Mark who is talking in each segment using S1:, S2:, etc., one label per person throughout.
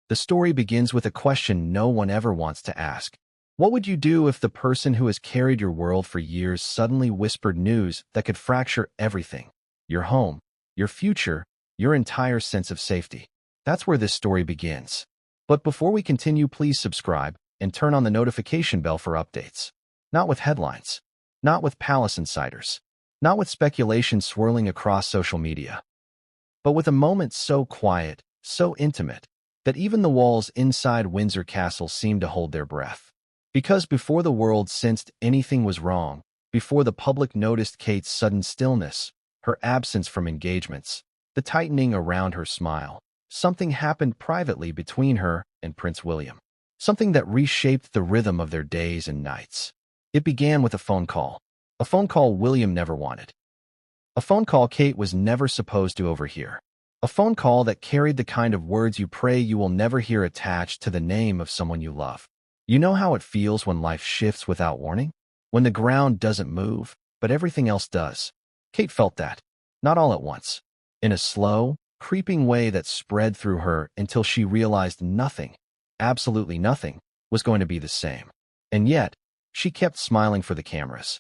S1: The story begins with a question no one ever wants to ask. What would you do if the person who has carried your world for years suddenly whispered news that could fracture everything? Your home, your future, your entire sense of safety. That's where this story begins. But before we continue, please subscribe and turn on the notification bell for updates. Not with headlines, not with palace insiders, not with speculation swirling across social media, but with a moment so quiet, so intimate, that even the walls inside Windsor Castle seemed to hold their breath. Because before the world sensed anything was wrong, before the public noticed Kate's sudden stillness, her absence from engagements, the tightening around her smile, something happened privately between her and Prince William. Something that reshaped the rhythm of their days and nights. It began with a phone call William never wanted. A phone call Kate was never supposed to overhear. A phone call that carried the kind of words you pray you will never hear attached to the name of someone you love. You know how it feels when life shifts without warning? When the ground doesn't move, but everything else does. Kate felt that, not all at once, in a slow, creeping way that spread through her until she realized nothing, absolutely nothing, was going to be the same. And yet, she kept smiling for the cameras.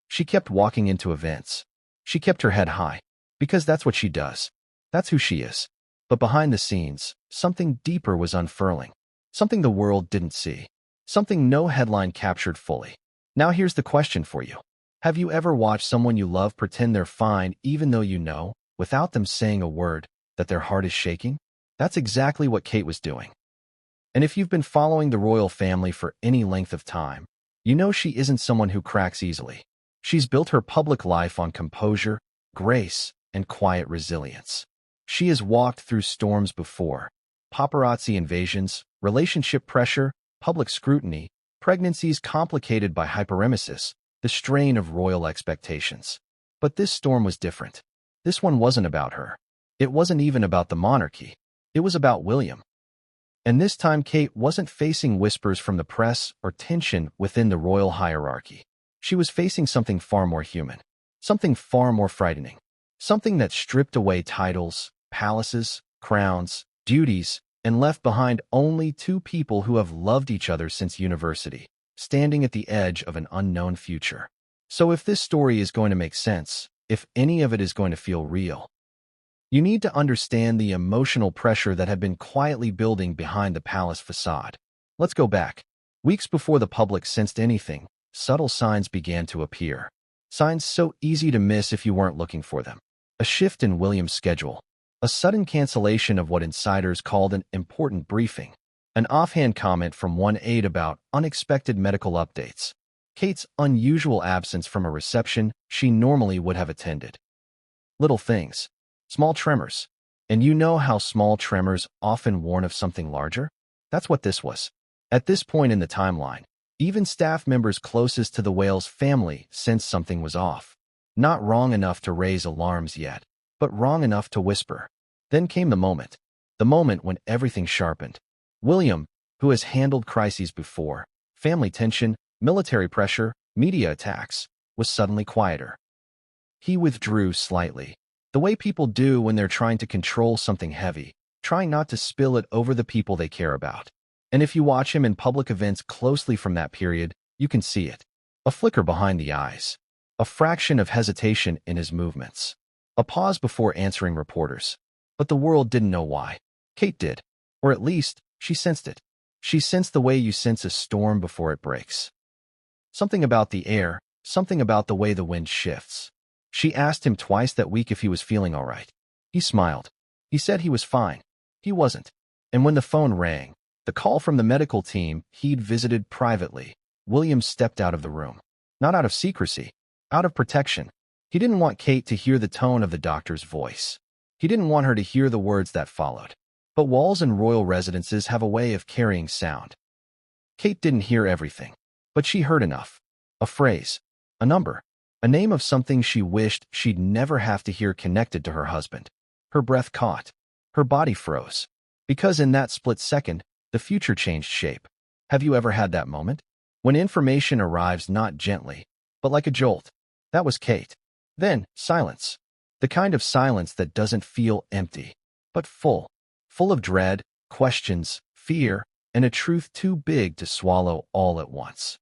S1: She kept walking into events. She kept her head high, because that's what she does. That's who she is. But behind the scenes, something deeper was unfurling. Something the world didn't see. Something no headline captured fully. Now here's the question for you. Have you ever watched someone you love pretend they're fine even though you know, without them saying a word, that their heart is shaking? That's exactly what Kate was doing. And if you've been following the royal family for any length of time, you know she isn't someone who cracks easily. She's built her public life on composure, grace, and quiet resilience. She has walked through storms before: paparazzi invasions, relationship pressure, public scrutiny, pregnancies complicated by hyperemesis, the strain of royal expectations. But this storm was different. This one wasn't about her. It wasn't even about the monarchy. It was about William. And this time Kate wasn't facing whispers from the press or tension within the royal hierarchy. She was facing something far more human, something far more frightening, something that stripped away titles, palaces, crowns, duties, and left behind only two people who have loved each other since university, standing at the edge of an unknown future. So if this story is going to make sense, if any of it is going to feel real, you need to understand the emotional pressure that had been quietly building behind the palace facade. Let's go back. Weeks before the public sensed anything, subtle signs began to appear. Signs so easy to miss if you weren't looking for them. A shift in William's schedule. A sudden cancellation of what insiders called an important briefing. An offhand comment from one aide about unexpected medical updates. Kate's unusual absence from a reception she normally would have attended. Little things. Small tremors. And you know how small tremors often warn of something larger? That's what this was. At this point in the timeline, even staff members closest to the Wales family sensed something was off. Not wrong enough to raise alarms yet, but wrong enough to whisper. Then came the moment when everything sharpened. William, who has handled crises before, family tension, military pressure, media attacks, was suddenly quieter. He withdrew slightly, the way people do when they're trying to control something heavy, trying not to spill it over the people they care about. And if you watch him in public events closely from that period, you can see it. A flicker behind the eyes. A fraction of hesitation in his movements. A pause before answering reporters. But the world didn't know why. Kate did. Or at least, she sensed it. She sensed the way you sense a storm before it breaks. Something about the air, something about the way the wind shifts. She asked him twice that week if he was feeling all right. He smiled. He said he was fine. He wasn't. And when the phone rang, the call from the medical team he'd visited privately, William stepped out of the room. Not out of secrecy, out of protection. He didn't want Kate to hear the tone of the doctor's voice. He didn't want her to hear the words that followed. But walls and royal residences have a way of carrying sound. Kate didn't hear everything, but she heard enough. A phrase, a number, a name of something she wished she'd never have to hear connected to her husband. Her breath caught. Her body froze. Because in that split second, the future changed shape. Have you ever had that moment? When information arrives not gently, but like a jolt. That was Kate. Then, silence. The kind of silence that doesn't feel empty, but full. Full of dread, questions, fear, and a truth too big to swallow all at once.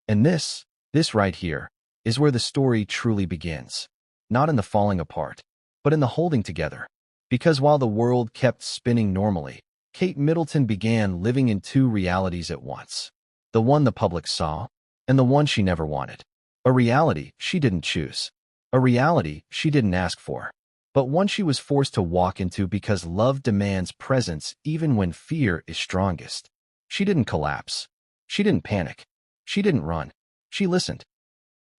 S1: And this right here, is where the story truly begins. Not in the falling apart, but in the holding together. Because while the world kept spinning normally, Kate Middleton began living in two realities at once. The one the public saw, and the one she never wanted. A reality she didn't choose. A reality she didn't ask for. But one she was forced to walk into because love demands presence even when fear is strongest. She didn't collapse. She didn't panic. She didn't run. She listened.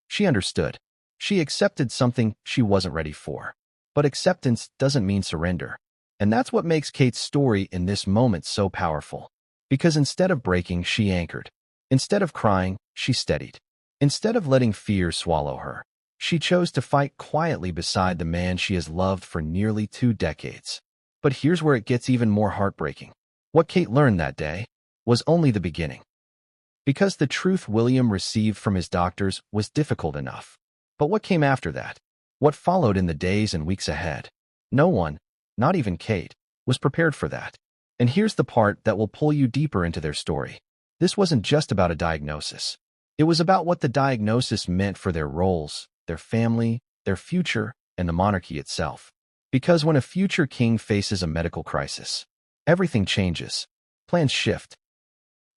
S1: She understood. She accepted something she wasn't ready for. But acceptance doesn't mean surrender. And that's what makes Kate's story in this moment so powerful. Because instead of breaking, she anchored. Instead of crying, she steadied. Instead of letting fear swallow her, she chose to fight quietly beside the man she has loved for nearly 2 decades. But here's where it gets even more heartbreaking. What Kate learned that day was only the beginning. Because the truth William received from his doctors was difficult enough. But what came after that? What followed in the days and weeks ahead? No one, not even Kate, was prepared for that. And here's the part that will pull you deeper into their story. This wasn't just about a diagnosis. It was about what the diagnosis meant for their roles, their family, their future, and the monarchy itself. Because when a future king faces a medical crisis, everything changes. Plans shift.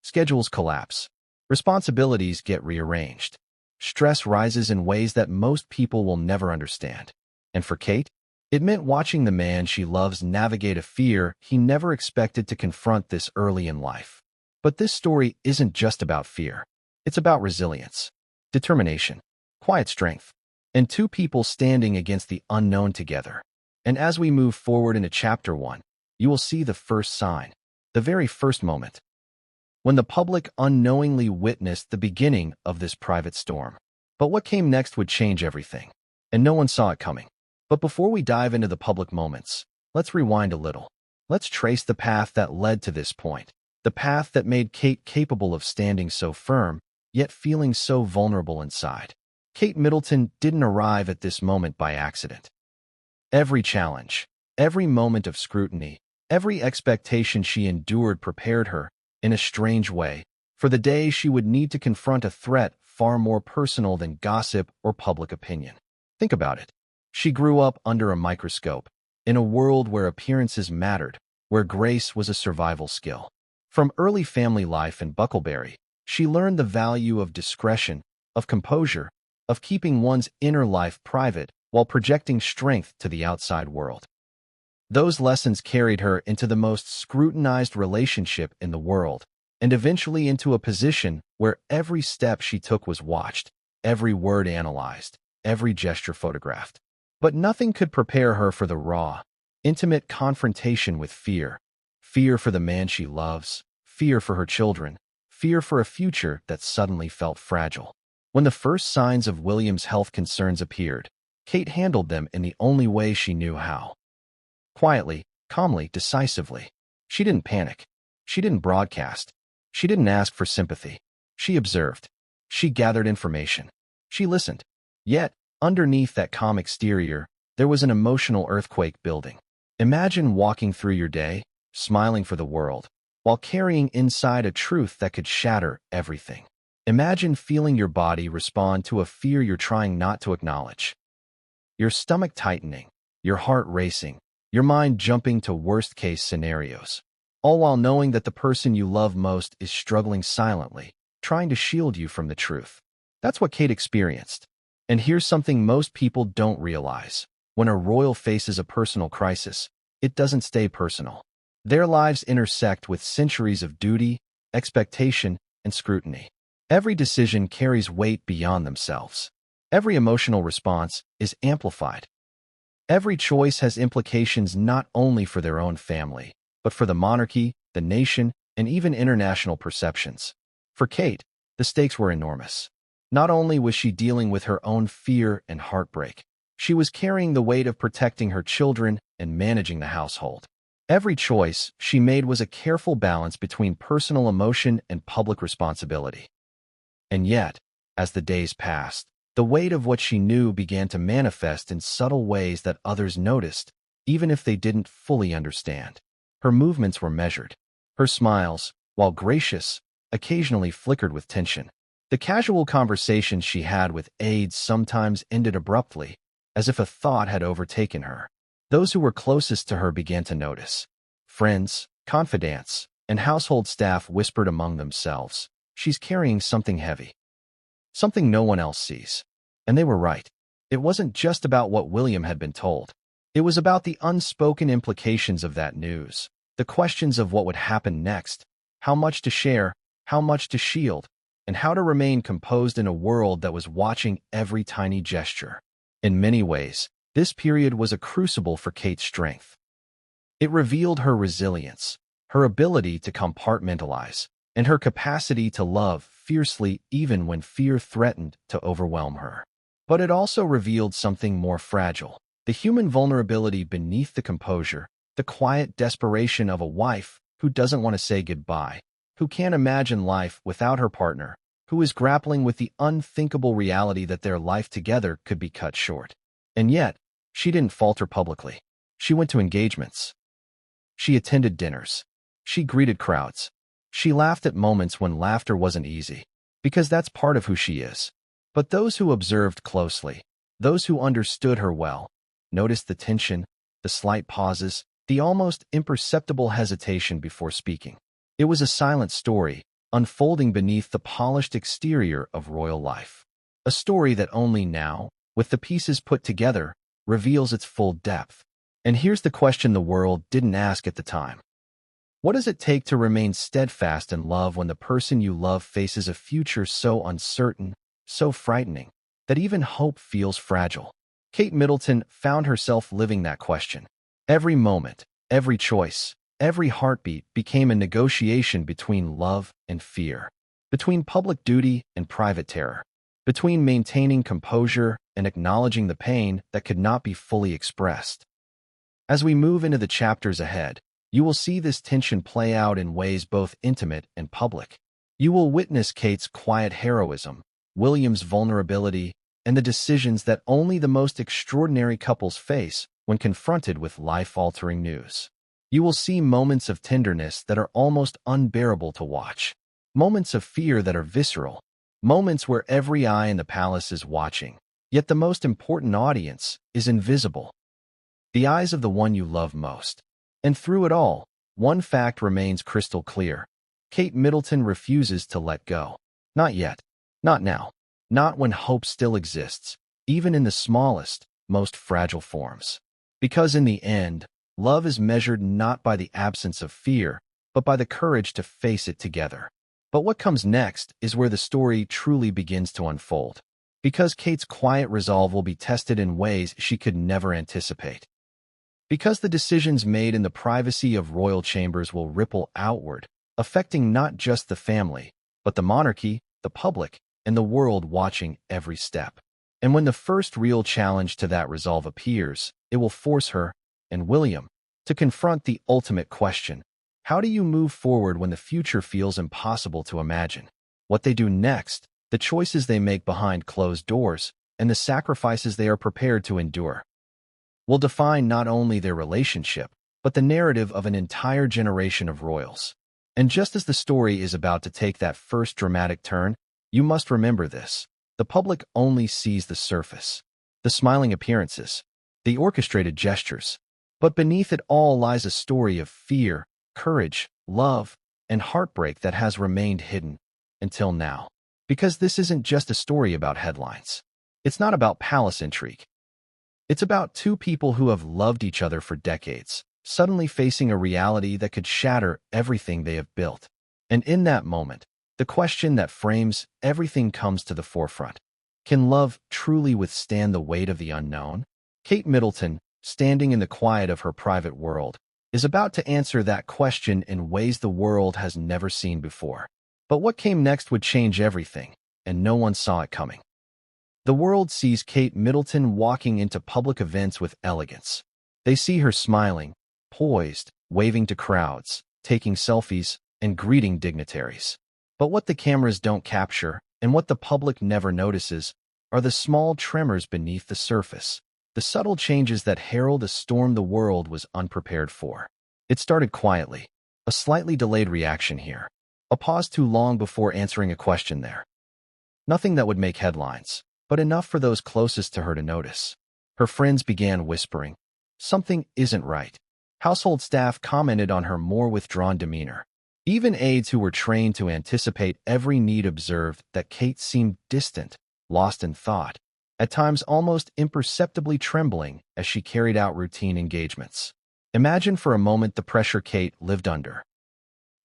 S1: Schedules collapse. Responsibilities get rearranged. Stress rises in ways that most people will never understand. And for Kate, it meant watching the man she loves navigate a fear he never expected to confront this early in life. But this story isn't just about fear. It's about resilience, determination, quiet strength, and two people standing against the unknown together. And as we move forward into Chapter 1, you will see the first sign, the very first moment, when the public unknowingly witnessed the beginning of this private storm. But what came next would change everything, and no one saw it coming. But before we dive into the public moments, let's rewind a little. Let's trace the path that led to this point, the path that made Kate capable of standing so firm, yet feeling so vulnerable inside. Kate Middleton didn't arrive at this moment by accident. Every challenge, every moment of scrutiny, every expectation she endured prepared her, in a strange way, for the day she would need to confront a threat far more personal than gossip or public opinion. Think about it. She grew up under a microscope, in a world where appearances mattered, where grace was a survival skill. From early family life in Bucklebury, she learned the value of discretion, of composure, of keeping one's inner life private while projecting strength to the outside world. Those lessons carried her into the most scrutinized relationship in the world, and eventually into a position where every step she took was watched, every word analyzed, every gesture photographed. But nothing could prepare her for the raw, intimate confrontation with fear. Fear for the man she loves, fear for her children, fear for a future that suddenly felt fragile. When the first signs of William's health concerns appeared, Kate handled them in the only way she knew how. Quietly, calmly, decisively. She didn't panic. She didn't broadcast. She didn't ask for sympathy. She observed. She gathered information. She listened. Yet, underneath that calm exterior, there was an emotional earthquake building. Imagine walking through your day, smiling for the world, while carrying inside a truth that could shatter everything. Imagine feeling your body respond to a fear you're trying not to acknowledge. Your stomach tightening, your heart racing, your mind jumping to worst-case scenarios, all while knowing that the person you love most is struggling silently, trying to shield you from the truth. That's what Kate experienced. And here's something most people don't realize. When a royal faces a personal crisis, it doesn't stay personal. Their lives intersect with centuries of duty, expectation, and scrutiny. Every decision carries weight beyond themselves. Every emotional response is amplified. Every choice has implications not only for their own family, but for the monarchy, the nation, and even international perceptions. For Kate, the stakes were enormous. Not only was she dealing with her own fear and heartbreak, she was carrying the weight of protecting her children and managing the household. Every choice she made was a careful balance between personal emotion and public responsibility. And yet, as the days passed, the weight of what she knew began to manifest in subtle ways that others noticed, even if they didn't fully understand. Her movements were measured. Her smiles, while gracious, occasionally flickered with tension. The casual conversations she had with aides sometimes ended abruptly, as if a thought had overtaken her. Those who were closest to her began to notice. Friends, confidants, and household staff whispered among themselves, "She's carrying something heavy. Something no one else sees." And they were right. It wasn't just about what William had been told. It was about the unspoken implications of that news, the questions of what would happen next, how much to share, how much to shield, and how to remain composed in a world that was watching every tiny gesture. In many ways, this period was a crucible for Kate's strength. It revealed her resilience, her ability to compartmentalize, and her capacity to love fiercely even when fear threatened to overwhelm her. But it also revealed something more fragile, the human vulnerability beneath the composure, the quiet desperation of a wife who doesn't want to say goodbye, who can't imagine life without her partner, who is grappling with the unthinkable reality that their life together could be cut short. And yet, she didn't falter publicly. She went to engagements. She attended dinners. She greeted crowds. She laughed at moments when laughter wasn't easy, because that's part of who she is. But those who observed closely, those who understood her well, noticed the tension, the slight pauses, the almost imperceptible hesitation before speaking. It was a silent story, unfolding beneath the polished exterior of royal life. A story that only now, with the pieces put together, reveals its full depth. And here's the question the world didn't ask at the time. What does it take to remain steadfast in love when the person you love faces a future so uncertain, so frightening, that even hope feels fragile? Kate Middleton found herself living that question. Every moment, every choice, every heartbeat became a negotiation between love and fear, between public duty and private terror, between maintaining composure and acknowledging the pain that could not be fully expressed. As we move into the chapters ahead, you will see this tension play out in ways both intimate and public. You will witness Kate's quiet heroism, William's vulnerability, and the decisions that only the most extraordinary couples face when confronted with life-altering news. You will see moments of tenderness that are almost unbearable to watch, moments of fear that are visceral, moments where every eye in the palace is watching, yet the most important audience is invisible. The eyes of the one you love most. And through it all, one fact remains crystal clear. Kate Middleton refuses to let go. Not yet. Not now. Not when hope still exists, even in the smallest, most fragile forms. Because in the end, love is measured not by the absence of fear, but by the courage to face it together. But what comes next is where the story truly begins to unfold. Because Kate's quiet resolve will be tested in ways she could never anticipate. Because the decisions made in the privacy of royal chambers will ripple outward, affecting not just the family, but the monarchy, the public, and the world watching every step. And when the first real challenge to that resolve appears, it will force her, and William, to confront the ultimate question. How do you move forward when the future feels impossible to imagine? What they do next, the choices they make behind closed doors, and the sacrifices they are prepared to endure, will define not only their relationship, but the narrative of an entire generation of royals. And just as the story is about to take that first dramatic turn, you must remember this. The public only sees the surface, the smiling appearances, the orchestrated gestures. But beneath it all lies a story of fear, courage, love, and heartbreak that has remained hidden until now. Because this isn't just a story about headlines. It's not about palace intrigue. It's about two people who have loved each other for decades, suddenly facing a reality that could shatter everything they have built. And in that moment, the question that frames everything comes to the forefront. Can love truly withstand the weight of the unknown? Kate Middleton, standing in the quiet of her private world, is about to answer that question in ways the world has never seen before. But what came next would change everything, and no one saw it coming. The world sees Kate Middleton walking into public events with elegance. They see her smiling, poised, waving to crowds, taking selfies, and greeting dignitaries. But what the cameras don't capture, and what the public never notices, are the small tremors beneath the surface, the subtle changes that herald a storm the world was unprepared for. It started quietly, a slightly delayed reaction here, a pause too long before answering a question there. Nothing that would make headlines, but enough for those closest to her to notice. Her friends began whispering, "Something isn't right." Household staff commented on her more withdrawn demeanor. Even aides who were trained to anticipate every need observed that Kate seemed distant, lost in thought, at times almost imperceptibly trembling as she carried out routine engagements. Imagine for a moment the pressure Kate lived under.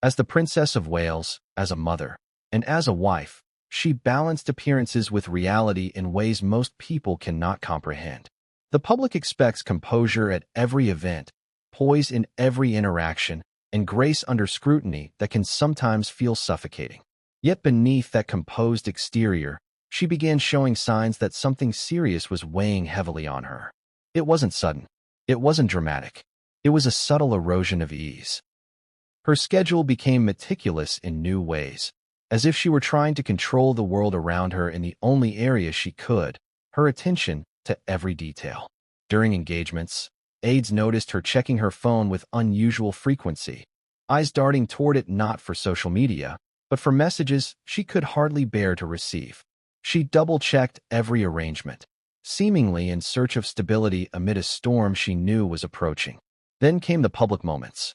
S1: As the Princess of Wales, as a mother, and as a wife, she balanced appearances with reality in ways most people cannot comprehend. The public expects composure at every event, poise in every interaction, and grace under scrutiny that can sometimes feel suffocating. Yet beneath that composed exterior, she began showing signs that something serious was weighing heavily on her. It wasn't sudden. It wasn't dramatic. It was a subtle erosion of ease. Her schedule became meticulous in new ways, as if she were trying to control the world around her in the only area she could, her attention to every detail. During engagements, aides noticed her checking her phone with unusual frequency, eyes darting toward it not for social media, but for messages she could hardly bear to receive. She double-checked every arrangement, seemingly in search of stability amid a storm she knew was approaching. Then came the public moments.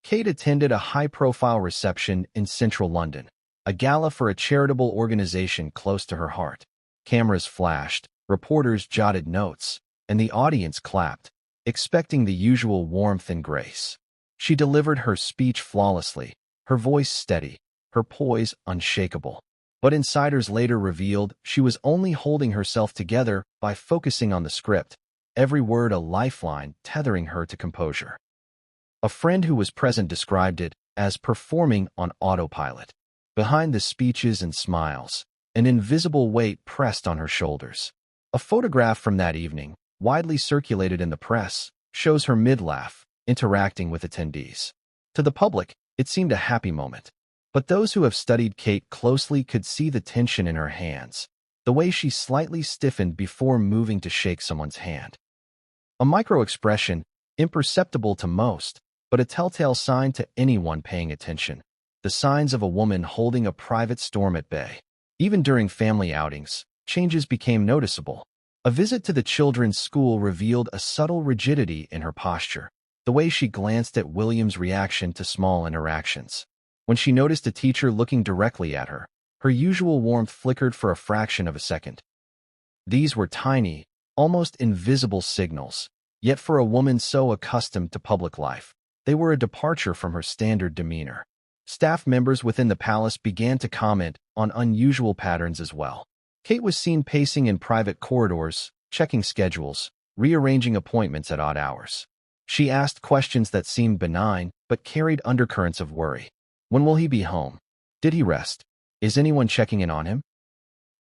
S1: Kate attended a high-profile reception in central London, a gala for a charitable organization close to her heart. Cameras flashed, reporters jotted notes, and the audience clapped, expecting the usual warmth and grace. She delivered her speech flawlessly, her voice steady, her poise unshakable. But insiders later revealed she was only holding herself together by focusing on the script, every word a lifeline tethering her to composure. A friend who was present described it as performing on autopilot. Behind the speeches and smiles, an invisible weight pressed on her shoulders. A photograph from that evening, widely circulated in the press, shows her mid-laugh, interacting with attendees. To the public, it seemed a happy moment. But those who have studied Kate closely could see the tension in her hands, the way she slightly stiffened before moving to shake someone's hand. A micro-expression, imperceptible to most, but a telltale sign to anyone paying attention. The signs of a woman holding a private storm at bay. Even during family outings, changes became noticeable. A visit to the children's school revealed a subtle rigidity in her posture, the way she glanced at William's reaction to small interactions. When she noticed a teacher looking directly at her, her usual warmth flickered for a fraction of a second. These were tiny, almost invisible signals, yet for a woman so accustomed to public life, they were a departure from her standard demeanor. Staff members within the palace began to comment on unusual patterns as well. Kate was seen pacing in private corridors, checking schedules, rearranging appointments at odd hours. She asked questions that seemed benign but carried undercurrents of worry. When will he be home? Did he rest? Is anyone checking in on him?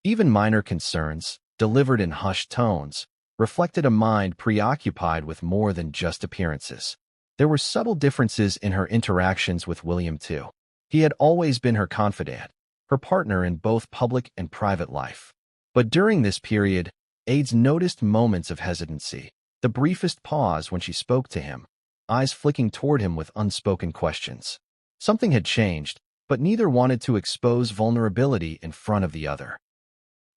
S1: Even minor concerns, delivered in hushed tones, reflected a mind preoccupied with more than just appearances. There were subtle differences in her interactions with William too. He had always been her confidant, her partner in both public and private life. But during this period, aides noticed moments of hesitancy, the briefest pause when she spoke to him, eyes flicking toward him with unspoken questions. Something had changed, but neither wanted to expose vulnerability in front of the other.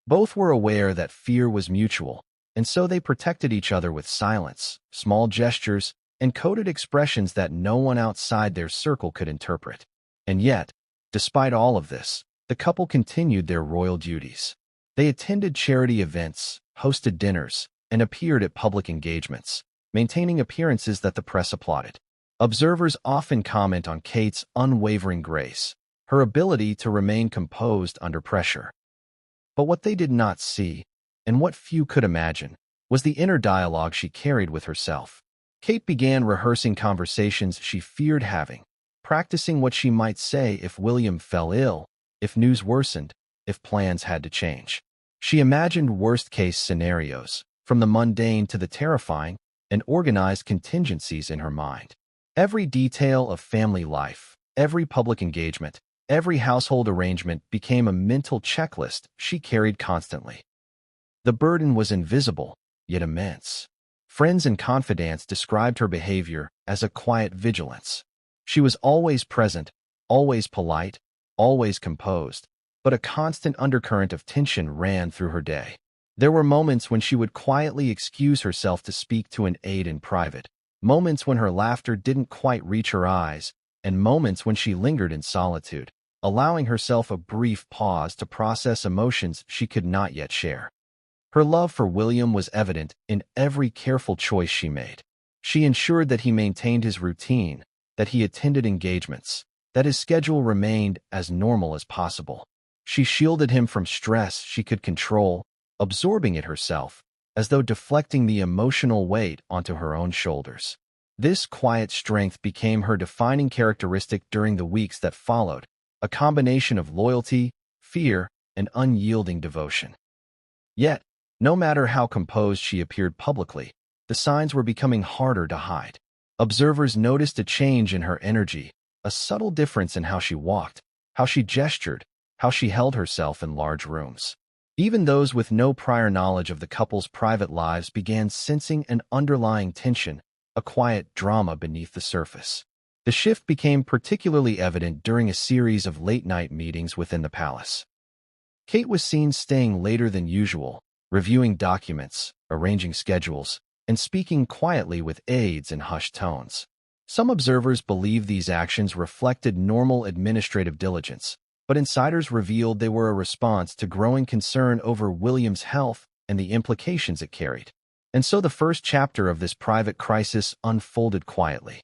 S1: Both were aware that fear was mutual, and so they protected each other with silence, small gestures, and coded expressions that no one outside their circle could interpret. And yet, despite all of this, the couple continued their royal duties. They attended charity events, hosted dinners, and appeared at public engagements, maintaining appearances that the press applauded. Observers often comment on Kate's unwavering grace, her ability to remain composed under pressure. But what they did not see, and what few could imagine, was the inner dialogue she carried with herself. Kate began rehearsing conversations she feared having, practicing what she might say if William fell ill, if news worsened, if plans had to change. She imagined worst-case scenarios, from the mundane to the terrifying, and organized contingencies in her mind. Every detail of family life, every public engagement, every household arrangement became a mental checklist she carried constantly. The burden was invisible, yet immense. Friends and confidants described her behavior as a quiet vigilance. She was always present, always polite, always composed, but a constant undercurrent of tension ran through her day. There were moments when she would quietly excuse herself to speak to an aide in private, moments when her laughter didn't quite reach her eyes, and moments when she lingered in solitude, allowing herself a brief pause to process emotions she could not yet share. Her love for William was evident in every careful choice she made. She ensured that he maintained his routine, that he attended engagements, that his schedule remained as normal as possible. She shielded him from stress she could control, absorbing it herself, as though deflecting the emotional weight onto her own shoulders. This quiet strength became her defining characteristic during the weeks that followed, a combination of loyalty, fear, and unyielding devotion. Yet, no matter how composed she appeared publicly, the signs were becoming harder to hide. Observers noticed a change in her energy, a subtle difference in how she walked, how she gestured, how she held herself in large rooms. Even those with no prior knowledge of the couple's private lives began sensing an underlying tension, a quiet drama beneath the surface. The shift became particularly evident during a series of late-night meetings within the palace. Kate was seen staying later than usual, reviewing documents, arranging schedules, and speaking quietly with aides in hushed tones. Some observers believed these actions reflected normal administrative diligence, but insiders revealed they were a response to growing concern over William's health and the implications it carried. And so the first chapter of this private crisis unfolded quietly.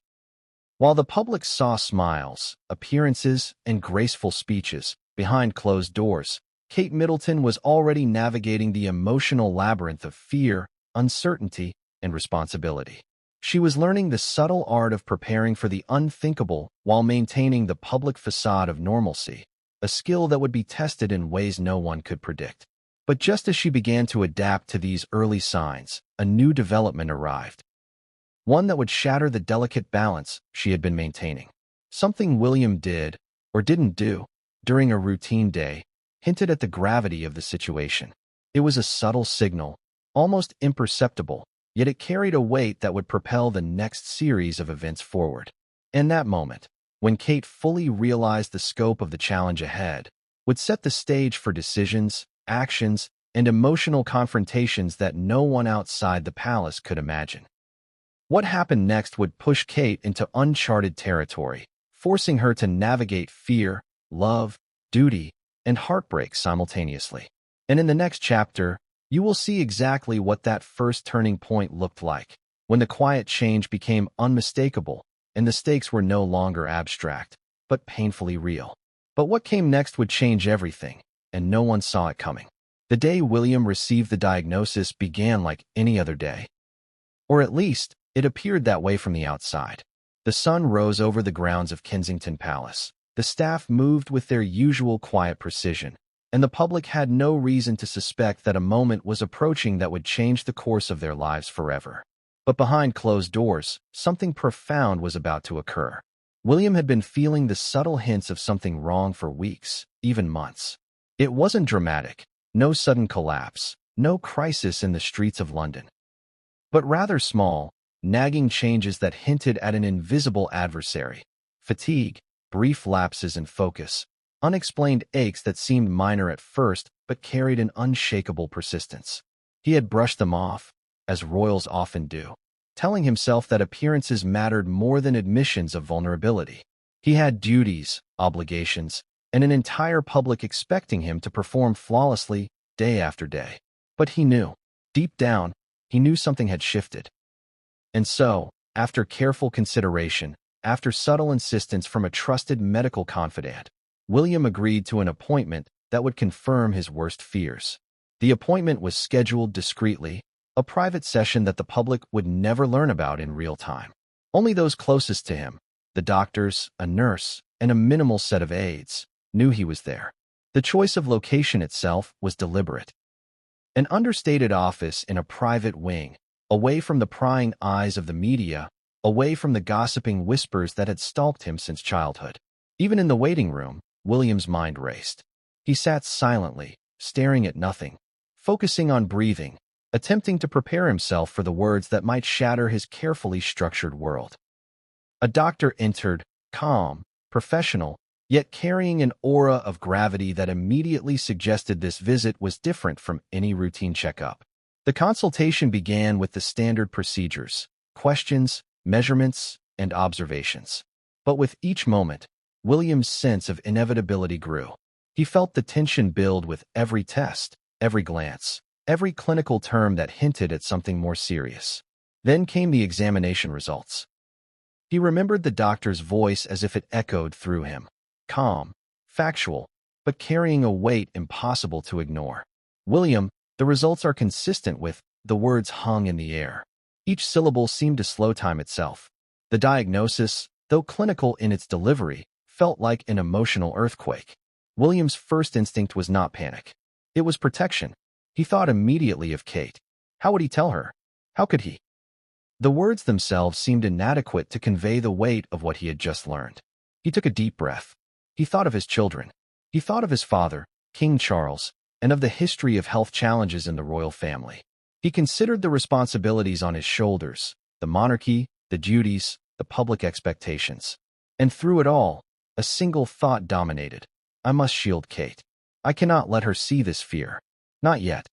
S1: While the public saw smiles, appearances, and graceful speeches behind closed doors, Kate Middleton was already navigating the emotional labyrinth of fear, uncertainty, and responsibility. She was learning the subtle art of preparing for the unthinkable while maintaining the public facade of normalcy, a skill that would be tested in ways no one could predict. But just as she began to adapt to these early signs, a new development arrived. One that would shatter the delicate balance she had been maintaining. Something William did, or didn't do, during a routine day, hinted at the gravity of the situation. It was a subtle signal, almost imperceptible, yet it carried a weight that would propel the next series of events forward. In that moment, when Kate fully realized the scope of the challenge ahead, would set the stage for decisions, actions, and emotional confrontations that no one outside the palace could imagine. What happened next would push Kate into uncharted territory, forcing her to navigate fear, love, duty, and heartbreak simultaneously. And in the next chapter, you will see exactly what that first turning point looked like, when the quiet change became unmistakable and the stakes were no longer abstract, but painfully real. But what came next would change everything, and no one saw it coming. The day William received the diagnosis began like any other day. Or at least, it appeared that way from the outside. The sun rose over the grounds of Kensington Palace. The staff moved with their usual quiet precision, and the public had no reason to suspect that a moment was approaching that would change the course of their lives forever. But behind closed doors, something profound was about to occur. William had been feeling the subtle hints of something wrong for weeks, even months. It wasn't dramatic, no sudden collapse, no crisis in the streets of London, but rather small, nagging changes that hinted at an invisible adversary: fatigue, brief lapses in focus, unexplained aches that seemed minor at first but carried an unshakable persistence. He had brushed them off, as royals often do, telling himself that appearances mattered more than admissions of vulnerability. He had duties, obligations, and an entire public expecting him to perform flawlessly day after day. But he knew, deep down, he knew something had shifted. And so, after careful consideration, after subtle insistence from a trusted medical confidant, William agreed to an appointment that would confirm his worst fears. The appointment was scheduled discreetly, a private session that the public would never learn about in real time. Only those closest to him, the doctors, a nurse, and a minimal set of aides, knew he was there. The choice of location itself was deliberate. An understated office in a private wing, away from the prying eyes of the media, away from the gossiping whispers that had stalked him since childhood. Even in the waiting room, William's mind raced. He sat silently, staring at nothing, focusing on breathing, attempting to prepare himself for the words that might shatter his carefully structured world. A doctor entered, calm, professional, yet carrying an aura of gravity that immediately suggested this visit was different from any routine checkup. The consultation began with the standard procedures: questions, measurements, and observations. But with each moment, William's sense of inevitability grew. He felt the tension build with every test, every glance, every clinical term that hinted at something more serious. Then came the examination results. He remembered the doctor's voice as if it echoed through him. Calm, factual, but carrying a weight impossible to ignore. "William, the results are consistent with," the words hung in the air. Each syllable seemed to slow time itself. The diagnosis, though clinical in its delivery, felt like an emotional earthquake. William's first instinct was not panic. It was protection. He thought immediately of Kate. How would he tell her? How could he? The words themselves seemed inadequate to convey the weight of what he had just learned. He took a deep breath. He thought of his children. He thought of his father, King Charles, and of the history of health challenges in the royal family. He considered the responsibilities on his shoulders, the monarchy, the duties, the public expectations. And through it all, a single thought dominated. I must shield Kate. I cannot let her see this fear. Not yet.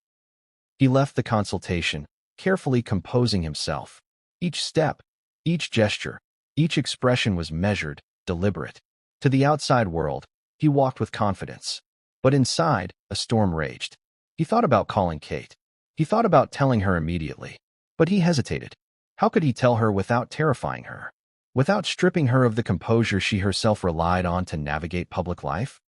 S1: He left the consultation, carefully composing himself. Each step, each gesture, each expression was measured, deliberate. To the outside world, he walked with confidence. But inside, a storm raged. He thought about calling Kate. He thought about telling her immediately. But he hesitated. How could he tell her without terrifying her? Without stripping her of the composure she herself relied on to navigate public life?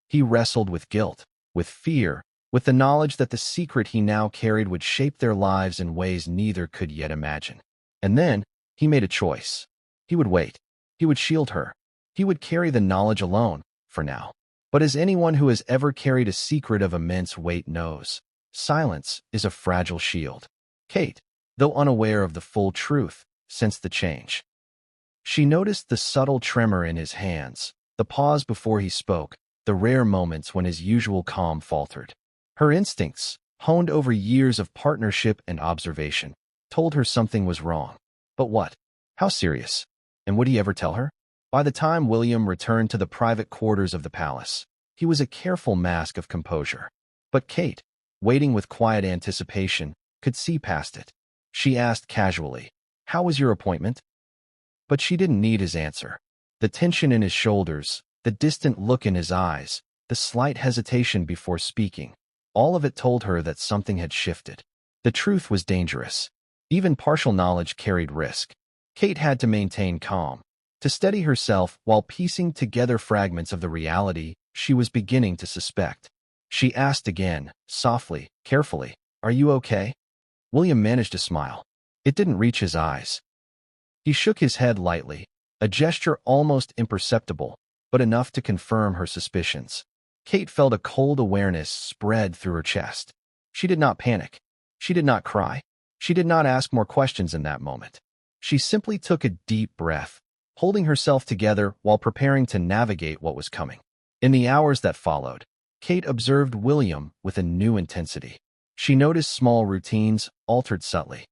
S1: He wrestled with guilt, with fear, with the knowledge that the secret he now carried would shape their lives in ways neither could yet imagine. And then, he made a choice. He would wait. He would shield her. He would carry the knowledge alone, for now. But as anyone who has ever carried a secret of immense weight knows, silence is a fragile shield. Kate, though unaware of the full truth, sensed the change. She noticed the subtle tremor in his hands, the pause before he spoke, the rare moments when his usual calm faltered. Her instincts, honed over years of partnership and observation, told her something was wrong. But what? How serious? And would he ever tell her? By the time William returned to the private quarters of the palace, he was a careful mask of composure. But Kate, waiting with quiet anticipation, could see past it. She asked casually, "How was your appointment?" But she didn't need his answer. The tension in his shoulders, the distant look in his eyes, the slight hesitation before speaking, all of it told her that something had shifted. The truth was dangerous. Even partial knowledge carried risk. Kate had to maintain calm, to steady herself while piecing together fragments of the reality she was beginning to suspect. She asked again, softly, carefully, "Are you okay?" William managed a smile. It didn't reach his eyes. He shook his head lightly, a gesture almost imperceptible, but enough to confirm her suspicions. Kate felt a cold awareness spread through her chest. She did not panic. She did not cry. She did not ask more questions in that moment. She simply took a deep breath, holding herself together while preparing to navigate what was coming. In the hours that followed, Kate observed William with a new intensity. She noticed small routines altered subtly.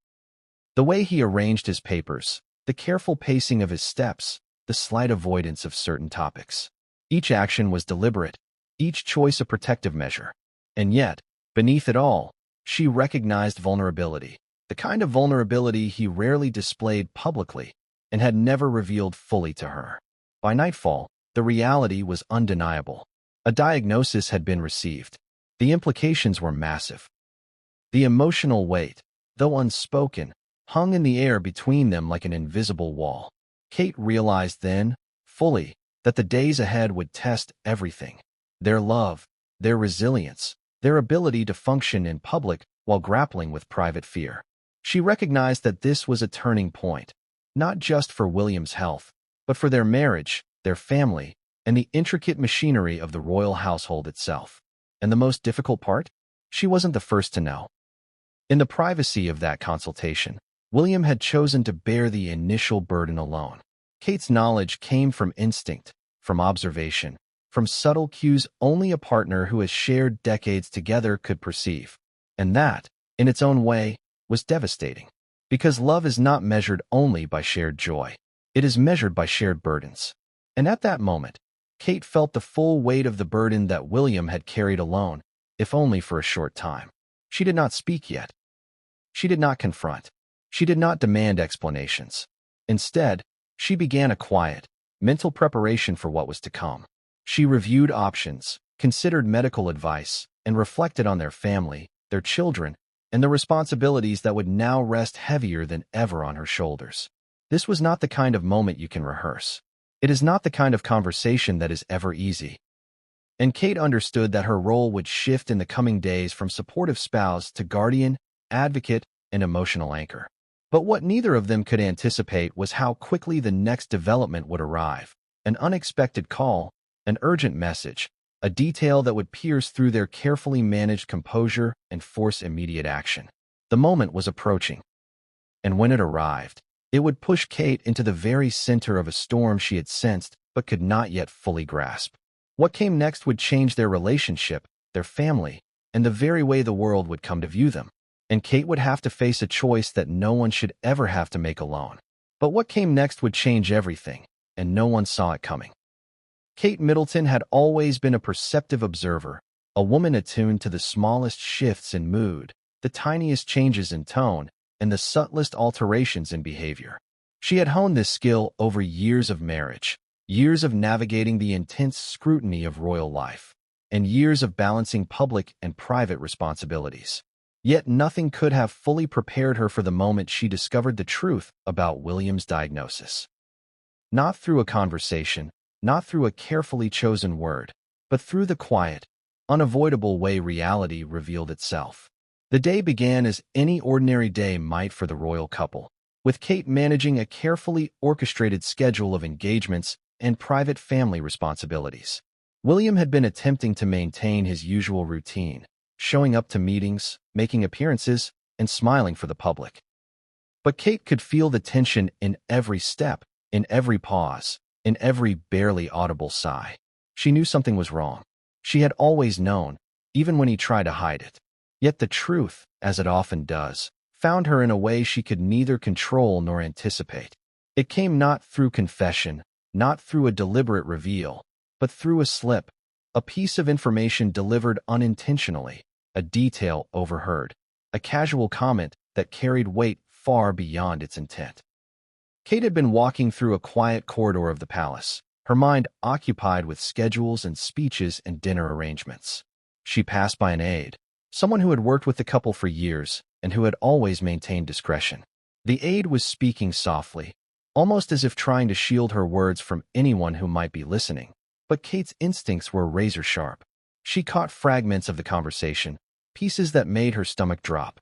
S1: The way he arranged his papers, the careful pacing of his steps, the slight avoidance of certain topics. Each action was deliberate, each choice a protective measure. And yet, beneath it all, she recognized vulnerability, the kind of vulnerability he rarely displayed publicly and had never revealed fully to her. By nightfall, the reality was undeniable. A diagnosis had been received. The implications were massive. The emotional weight, though unspoken, hung in the air between them like an invisible wall. Kate realized then, fully, that the days ahead would test everything: their love, their resilience, their ability to function in public while grappling with private fear. She recognized that this was a turning point, not just for William's health, but for their marriage, their family, and the intricate machinery of the royal household itself. And the most difficult part? She wasn't the first to know. In the privacy of that consultation, William had chosen to bear the initial burden alone. Kate's knowledge came from instinct, from observation, from subtle cues only a partner who has shared decades together could perceive. And that, in its own way, was devastating. Because love is not measured only by shared joy. It is measured by shared burdens. And at that moment, Kate felt the full weight of the burden that William had carried alone, if only for a short time. She did not speak yet. She did not confront. She did not demand explanations. Instead, she began a quiet, mental preparation for what was to come. She reviewed options, considered medical advice, and reflected on their family, their children, and the responsibilities that would now rest heavier than ever on her shoulders. This was not the kind of moment you can rehearse. It is not the kind of conversation that is ever easy. And Kate understood that her role would shift in the coming days from supportive spouse to guardian, advocate, and emotional anchor. But what neither of them could anticipate was how quickly the next development would arrive. An unexpected call, an urgent message, a detail that would pierce through their carefully managed composure and force immediate action. The moment was approaching. And when it arrived, it would push Kate into the very center of a storm she had sensed but could not yet fully grasp. What came next would change their relationship, their family, and the very way the world would come to view them. And Kate would have to face a choice that no one should ever have to make alone. But what came next would change everything, and no one saw it coming. Kate Middleton had always been a perceptive observer, a woman attuned to the smallest shifts in mood, the tiniest changes in tone, and the subtlest alterations in behavior. She had honed this skill over years of marriage, years of navigating the intense scrutiny of royal life, and years of balancing public and private responsibilities. Yet nothing could have fully prepared her for the moment she discovered the truth about William's diagnosis. Not through a conversation, not through a carefully chosen word, but through the quiet, unavoidable way reality revealed itself. The day began as any ordinary day might for the royal couple, with Kate managing a carefully orchestrated schedule of engagements and private family responsibilities. William had been attempting to maintain his usual routine, showing up to meetings, making appearances, and smiling for the public. But Kate could feel the tension in every step, in every pause, in every barely audible sigh. She knew something was wrong. She had always known, even when he tried to hide it. Yet the truth, as it often does, found her in a way she could neither control nor anticipate. It came not through confession, not through a deliberate reveal, but through a slip, a piece of information delivered unintentionally, a detail overheard, a casual comment that carried weight far beyond its intent. Kate had been walking through a quiet corridor of the palace, her mind occupied with schedules and speeches and dinner arrangements. She passed by an aide, someone who had worked with the couple for years and who had always maintained discretion. The aide was speaking softly, almost as if trying to shield her words from anyone who might be listening, but Kate's instincts were razor-sharp. She caught fragments of the conversation, pieces that made her stomach drop.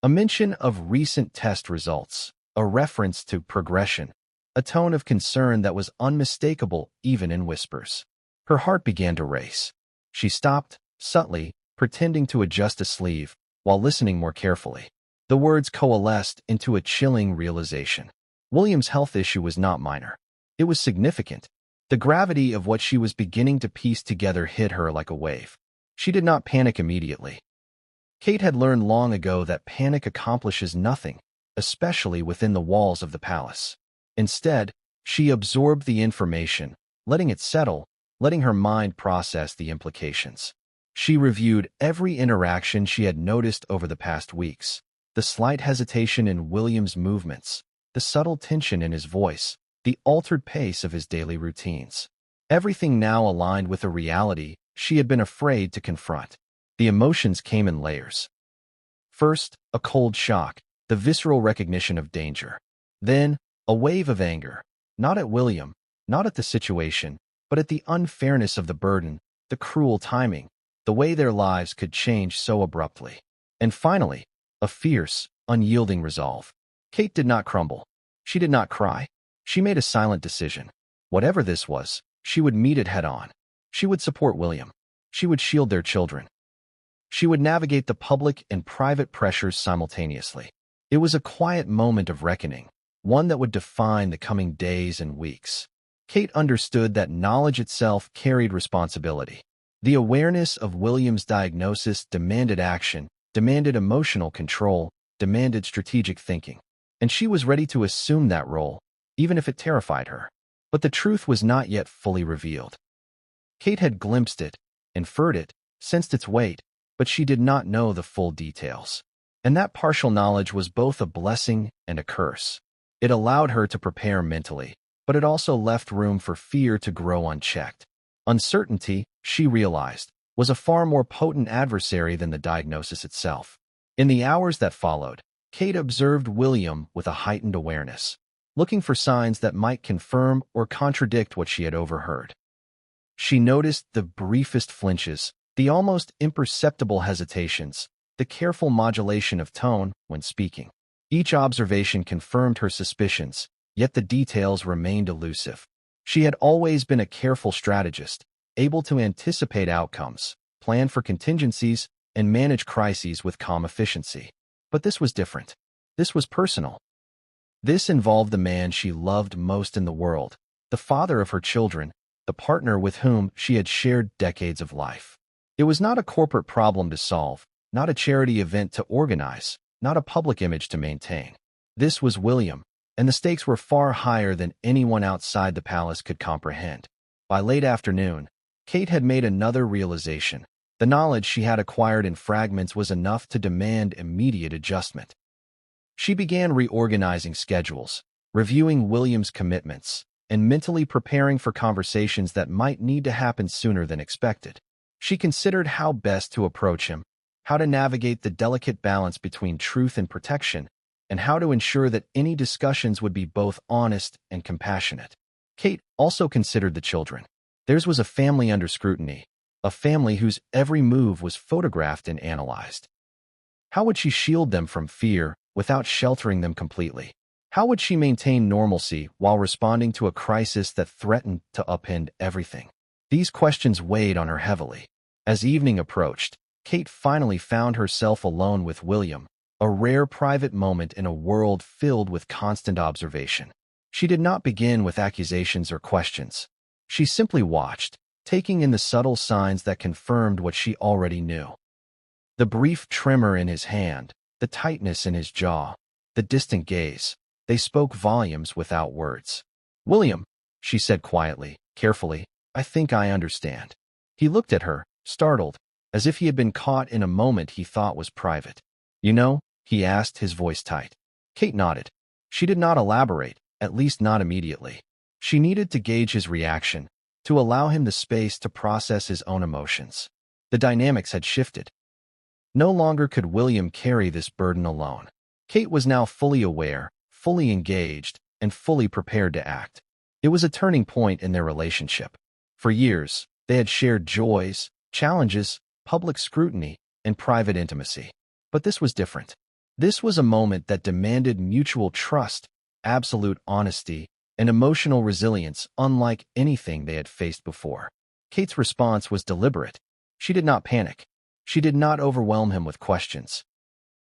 S1: A mention of recent test results, a reference to progression, a tone of concern that was unmistakable even in whispers. Her heart began to race. She stopped, subtly, pretending to adjust a sleeve, while listening more carefully. The words coalesced into a chilling realization. William's health issue was not minor. It was significant. The gravity of what she was beginning to piece together hit her like a wave. She did not panic immediately. Kate had learned long ago that panic accomplishes nothing, especially within the walls of the palace. Instead, she absorbed the information, letting it settle, letting her mind process the implications. She reviewed every interaction she had noticed over the past weeks, the slight hesitation in William's movements, the subtle tension in his voice, the altered pace of his daily routines. Everything now aligned with a reality she had been afraid to confront. The emotions came in layers. First, a cold shock, the visceral recognition of danger. Then, a wave of anger, not at William, not at the situation, but at the unfairness of the burden, the cruel timing, the way their lives could change so abruptly. And finally, a fierce, unyielding resolve. Kate did not crumble. She did not cry. She made a silent decision. Whatever this was, she would meet it head-on. She would support William. She would shield their children. She would navigate the public and private pressures simultaneously. It was a quiet moment of reckoning, one that would define the coming days and weeks. Kate understood that knowledge itself carried responsibility. The awareness of William's diagnosis demanded action, demanded emotional control, demanded strategic thinking. And she was ready to assume that role, even if it terrified her. But the truth was not yet fully revealed. Kate had glimpsed it, inferred it, sensed its weight, but she did not know the full details. And that partial knowledge was both a blessing and a curse. It allowed her to prepare mentally, but it also left room for fear to grow unchecked. Uncertainty, she realized, was a far more potent adversary than the diagnosis itself. In the hours that followed, Kate observed William with a heightened awareness, looking for signs that might confirm or contradict what she had overheard. She noticed the briefest flinches, the almost imperceptible hesitations, the careful modulation of tone when speaking. Each observation confirmed her suspicions, yet the details remained elusive. She had always been a careful strategist, able to anticipate outcomes, plan for contingencies, and manage crises with calm efficiency. But this was different. This was personal. This involved the man she loved most in the world, the father of her children, the partner with whom she had shared decades of life. It was not a corporate problem to solve, not a charity event to organize, not a public image to maintain. This was William, and the stakes were far higher than anyone outside the palace could comprehend. By late afternoon, Kate had made another realization. The knowledge she had acquired in fragments was enough to demand immediate adjustment. She began reorganizing schedules, reviewing William's commitments, and mentally preparing for conversations that might need to happen sooner than expected. She considered how best to approach him, how to navigate the delicate balance between truth and protection, and how to ensure that any discussions would be both honest and compassionate. Kate also considered the children. Theirs was a family under scrutiny, a family whose every move was photographed and analyzed. How would she shield them from fear without sheltering them completely? How would she maintain normalcy while responding to a crisis that threatened to upend everything? These questions weighed on her heavily. As evening approached, Kate finally found herself alone with William, a rare private moment in a world filled with constant observation. She did not begin with accusations or questions. She simply watched, taking in the subtle signs that confirmed what she already knew. The brief tremor in his hand, the tightness in his jaw, the distant gaze, they spoke volumes without words. "William," she said quietly, carefully, "I think I understand." He looked at her, startled, as if he had been caught in a moment he thought was private. "You know?" he asked, his voice tight. Kate nodded. She did not elaborate, at least not immediately. She needed to gauge his reaction, to allow him the space to process his own emotions. The dynamics had shifted. No longer could William carry this burden alone. Kate was now fully aware, fully engaged, and fully prepared to act. It was a turning point in their relationship. For years, they had shared joys, challenges, public scrutiny, and private intimacy. But this was different. This was a moment that demanded mutual trust, absolute honesty, and emotional resilience unlike anything they had faced before. Kate's response was deliberate. She did not panic. She did not overwhelm him with questions.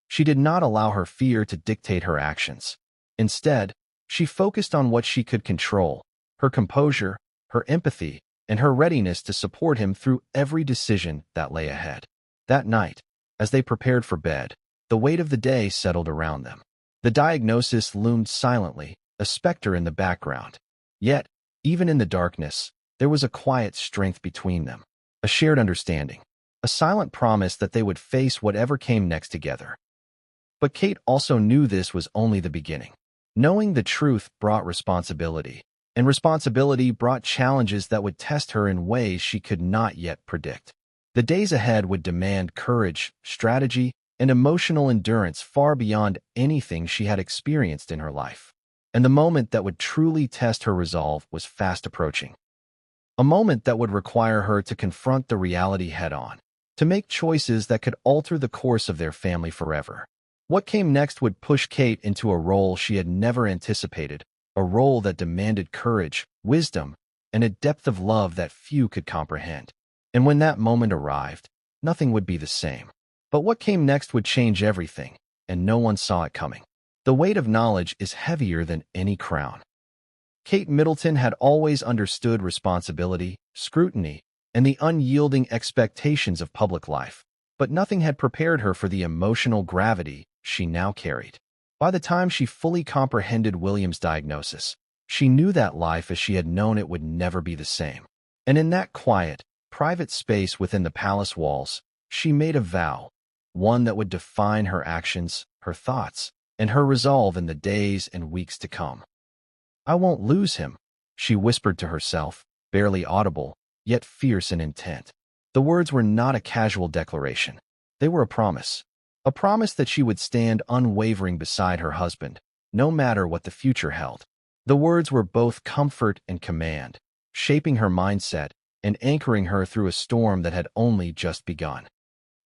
S1: She did not allow her fear to dictate her actions. Instead, she focused on what she could control, her composure, her empathy, and her readiness to support him through every decision that lay ahead. That night, as they prepared for bed, the weight of the day settled around them. The diagnosis loomed silently, a specter in the background. Yet, even in the darkness, there was a quiet strength between them, a shared understanding, a silent promise that they would face whatever came next together. But Kate also knew this was only the beginning. Knowing the truth brought responsibility, and responsibility brought challenges that would test her in ways she could not yet predict. The days ahead would demand courage, strategy, and emotional endurance far beyond anything she had experienced in her life. And the moment that would truly test her resolve was fast approaching. A moment that would require her to confront the reality head-on, to make choices that could alter the course of their family forever. What came next would push Kate into a role she had never anticipated, a role that demanded courage, wisdom, and a depth of love that few could comprehend. And when that moment arrived, nothing would be the same. But what came next would change everything, and no one saw it coming. The weight of knowledge is heavier than any crown. Kate Middleton had always understood responsibility, scrutiny, and the unyielding expectations of public life, but nothing had prepared her for the emotional gravity she now carried. By the time she fully comprehended William's diagnosis, She knew that life as she had known it would never be the same. And in that quiet, private space within the palace walls, she made a vow, one that would define her actions, her thoughts, and her resolve in the days and weeks to come. "I won't lose him," she whispered to herself, barely audible, yet fierce in intent. The words were not a casual declaration. They were a promise that she would stand unwavering beside her husband, no matter what the future held. The words were both comfort and command, shaping her mindset and anchoring her through a storm that had only just begun.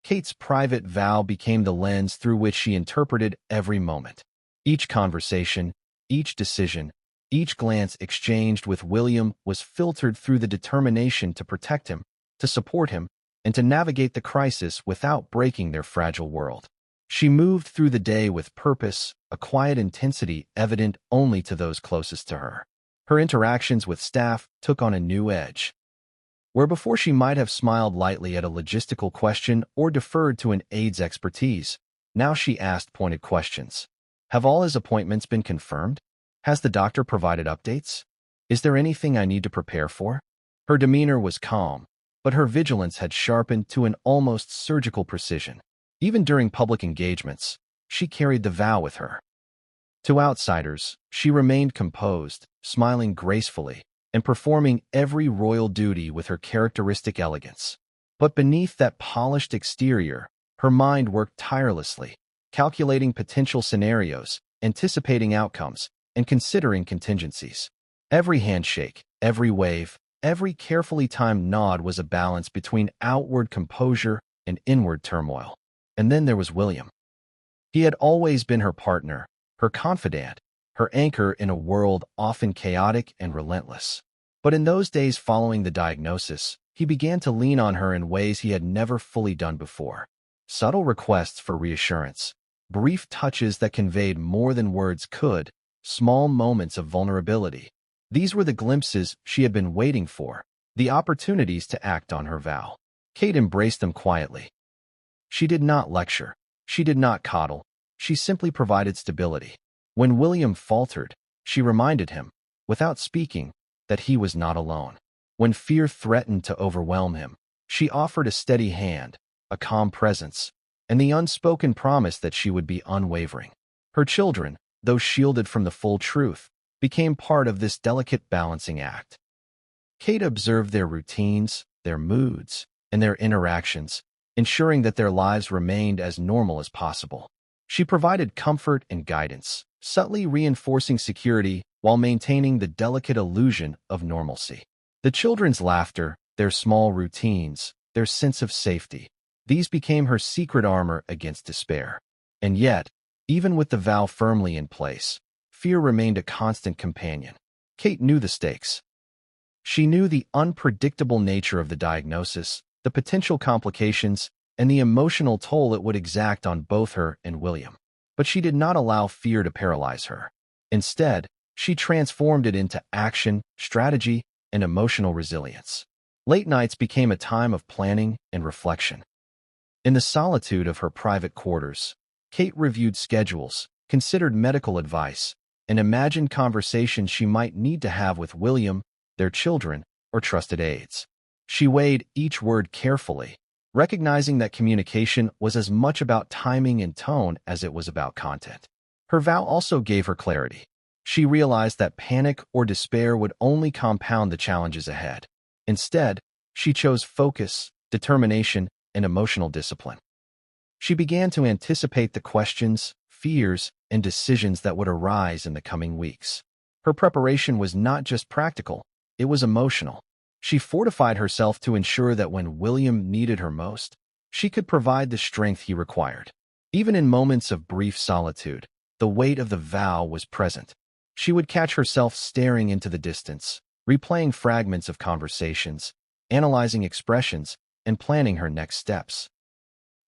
S1: Kate's private vow became the lens through which she interpreted every moment. Each conversation, each decision, each glance exchanged with William was filtered through the determination to protect him, to support him, and to navigate the crisis without breaking their fragile world. She moved through the day with purpose, a quiet intensity evident only to those closest to her. Her interactions with staff took on a new edge. Where before she might have smiled lightly at a logistical question or deferred to an aide's expertise, now she asked pointed questions. "Have all his appointments been confirmed? Has the doctor provided updates? Is there anything I need to prepare for?" Her demeanor was calm, but her vigilance had sharpened to an almost surgical precision. Even during public engagements, she carried the vow with her. To outsiders, she remained composed, smiling gracefully, and performing every royal duty with her characteristic elegance. But beneath that polished exterior, her mind worked tirelessly, calculating potential scenarios, anticipating outcomes, and considering contingencies. Every handshake, every wave, every carefully timed nod was a balance between outward composure and inward turmoil. And then there was William. He had always been her partner, her confidant, her anchor in a world often chaotic and relentless. But in those days following the diagnosis, he began to lean on her in ways he had never fully done before. Subtle requests for reassurance, brief touches that conveyed more than words could, small moments of vulnerability. These were the glimpses she had been waiting for, the opportunities to act on her vow. Kate embraced them quietly. She did not lecture. She did not coddle. She simply provided stability. When William faltered, she reminded him, without speaking, that he was not alone. When fear threatened to overwhelm him, she offered a steady hand, a calm presence, and the unspoken promise that she would be unwavering. Her children, though shielded from the full truth, became part of this delicate balancing act. Kate observed their routines, their moods, and their interactions, ensuring that their lives remained as normal as possible. She provided comfort and guidance, subtly reinforcing security while maintaining the delicate illusion of normalcy. The children's laughter, their small routines, their sense of safety, these became her secret armor against despair. And yet, even with the vow firmly in place, fear remained a constant companion. Kate knew the stakes. She knew the unpredictable nature of the diagnosis, the potential complications, and the emotional toll it would exact on both her and William. But she did not allow fear to paralyze her. Instead, she transformed it into action, strategy, and emotional resilience. Late nights became a time of planning and reflection. In the solitude of her private quarters, Kate reviewed schedules, considered medical advice, and imagined conversations she might need to have with William, their children, or trusted aides. She weighed each word carefully, recognizing that communication was as much about timing and tone as it was about content. Her vow also gave her clarity. She realized that panic or despair would only compound the challenges ahead. Instead, she chose focus, determination, and emotional discipline. She began to anticipate the questions, fears, and decisions that would arise in the coming weeks. Her preparation was not just practical, it was emotional. She fortified herself to ensure that when William needed her most, she could provide the strength he required. Even in moments of brief solitude, the weight of the vow was present. She would catch herself staring into the distance, replaying fragments of conversations, analyzing expressions, and planning her next steps.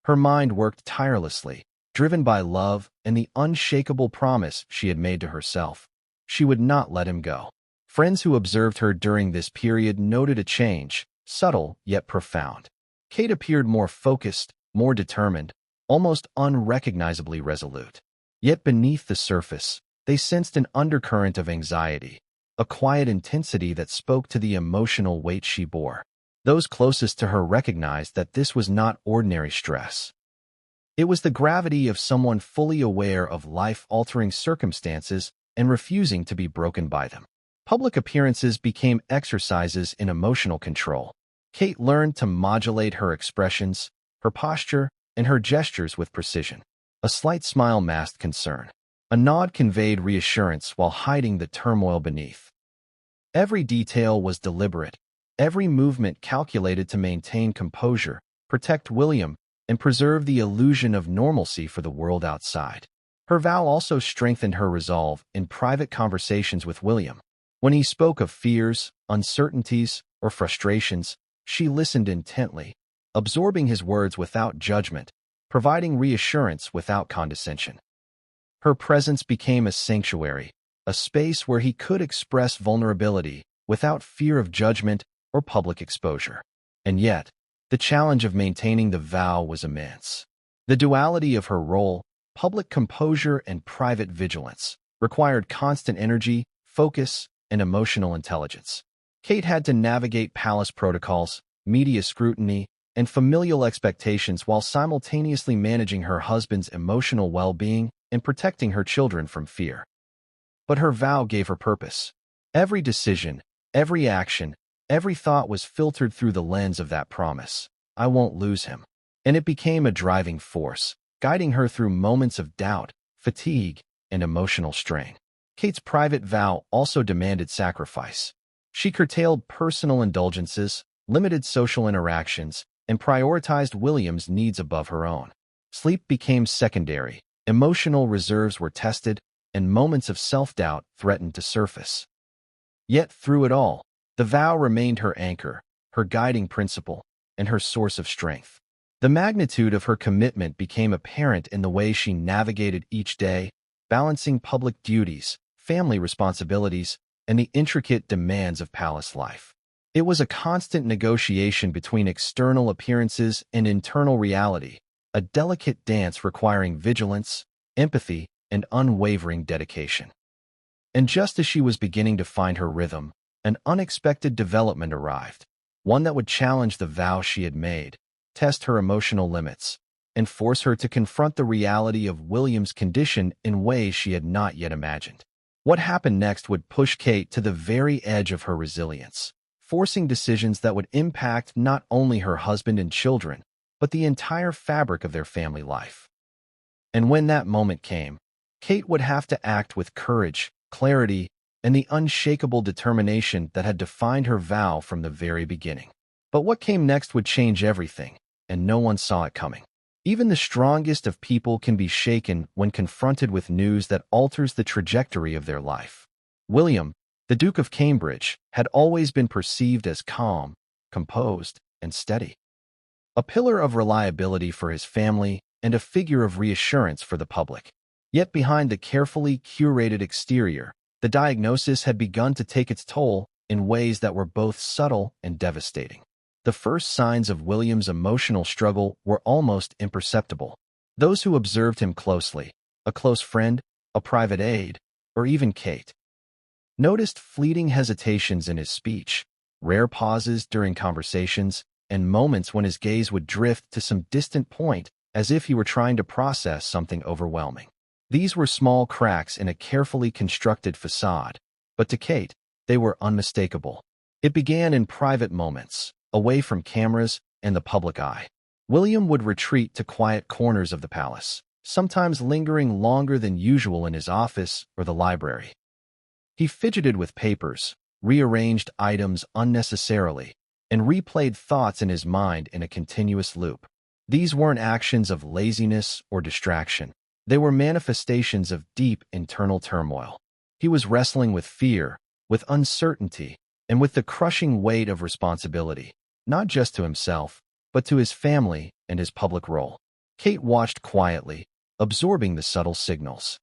S1: Her mind worked tirelessly, driven by love and the unshakable promise she had made to herself. She would not let him go. Friends who observed her during this period noted a change, subtle yet profound. Kate appeared more focused, more determined, almost unrecognizably resolute. Yet beneath the surface, they sensed an undercurrent of anxiety, a quiet intensity that spoke to the emotional weight she bore. Those closest to her recognized that this was not ordinary stress. It was the gravity of someone fully aware of life-altering circumstances and refusing to be broken by them. Public appearances became exercises in emotional control. Kate learned to modulate her expressions, her posture, and her gestures with precision. A slight smile masked concern. A nod conveyed reassurance while hiding the turmoil beneath. Every detail was deliberate, every movement calculated to maintain composure, protect William, and preserve the illusion of normalcy for the world outside. Her vow also strengthened her resolve in private conversations with William. When he spoke of fears, uncertainties, or frustrations, she listened intently, absorbing his words without judgment, providing reassurance without condescension. Her presence became a sanctuary, a space where he could express vulnerability without fear of judgment or public exposure. And yet, the challenge of maintaining the vow was immense. The duality of her role, public composure and private vigilance, required constant energy, focus, and emotional intelligence. Kate had to navigate palace protocols, media scrutiny, and familial expectations while simultaneously managing her husband's emotional well-being and protecting her children from fear. But her vow gave her purpose. Every decision, every action, every thought was filtered through the lens of that promise. I won't lose him. And it became a driving force, guiding her through moments of doubt, fatigue, and emotional strain. Kate's private vow also demanded sacrifice. She curtailed personal indulgences, limited social interactions, and prioritized William's needs above her own. Sleep became secondary, emotional reserves were tested, and moments of self-doubt threatened to surface. Yet through it all, the vow remained her anchor, her guiding principle, and her source of strength. The magnitude of her commitment became apparent in the way she navigated each day, balancing public duties, family responsibilities, and the intricate demands of palace life. It was a constant negotiation between external appearances and internal reality, a delicate dance requiring vigilance, empathy, and unwavering dedication. And just as she was beginning to find her rhythm, an unexpected development arrived, one that would challenge the vow she had made, test her emotional limits, and force her to confront the reality of William's condition in ways she had not yet imagined. What happened next would push Kate to the very edge of her resilience, forcing decisions that would impact not only her husband and children, but the entire fabric of their family life. And when that moment came, Kate would have to act with courage, clarity, and the unshakable determination that had defined her vow from the very beginning. But what came next would change everything, and no one saw it coming. Even the strongest of people can be shaken when confronted with news that alters the trajectory of their life. William, the Duke of Cambridge, had always been perceived as calm, composed, and steady. A pillar of reliability for his family and a figure of reassurance for the public. Yet behind the carefully curated exterior, the diagnosis had begun to take its toll in ways that were both subtle and devastating. The first signs of William's emotional struggle were almost imperceptible. Those who observed him closely, a close friend, a private aide, or even Kate, noticed fleeting hesitations in his speech, rare pauses during conversations, and moments when his gaze would drift to some distant point as if he were trying to process something overwhelming. These were small cracks in a carefully constructed facade, but to Kate, they were unmistakable. It began in private moments, away from cameras and the public eye. William would retreat to quiet corners of the palace, sometimes lingering longer than usual in his office or the library. He fidgeted with papers, rearranged items unnecessarily, and replayed thoughts in his mind in a continuous loop. These weren't actions of laziness or distraction. They were manifestations of deep internal turmoil. He was wrestling with fear, with uncertainty, and with the crushing weight of responsibility, not just to himself, but to his family and his public role. Kate watched quietly, absorbing the subtle signals.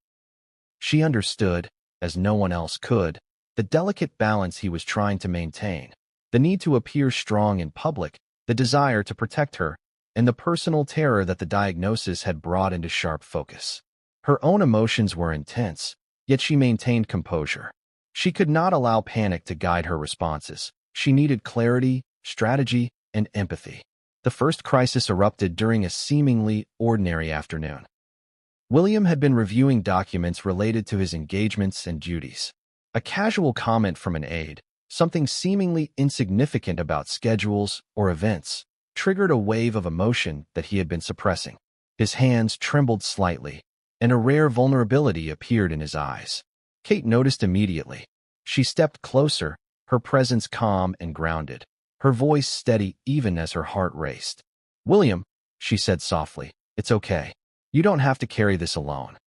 S1: She understood, as no one else could, the delicate balance he was trying to maintain, the need to appear strong in public, the desire to protect her, and the personal terror that the diagnosis had brought into sharp focus. Her own emotions were intense, yet she maintained composure. She could not allow panic to guide her responses. She needed clarity, strategy, and empathy. The first crisis erupted during a seemingly ordinary afternoon. William had been reviewing documents related to his engagements and duties. A casual comment from an aide, something seemingly insignificant about schedules or events, triggered a wave of emotion that he had been suppressing. His hands trembled slightly, and a rare vulnerability appeared in his eyes. Kate noticed immediately. She stepped closer, her presence calm and grounded, her voice steady even as her heart raced. "William," she said softly, "it's okay. You don't have to carry this alone."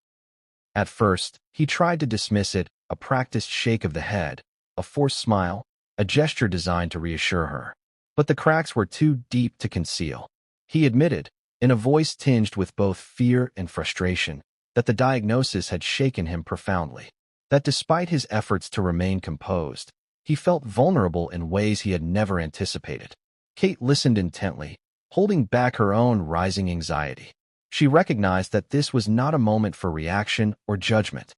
S1: At first, he tried to dismiss it, a practiced shake of the head, a forced smile, a gesture designed to reassure her. But the cracks were too deep to conceal. He admitted, in a voice tinged with both fear and frustration, that the diagnosis had shaken him profoundly. That despite his efforts to remain composed, he felt vulnerable in ways he had never anticipated. Kate listened intently, holding back her own rising anxiety. She recognized that this was not a moment for reaction or judgment.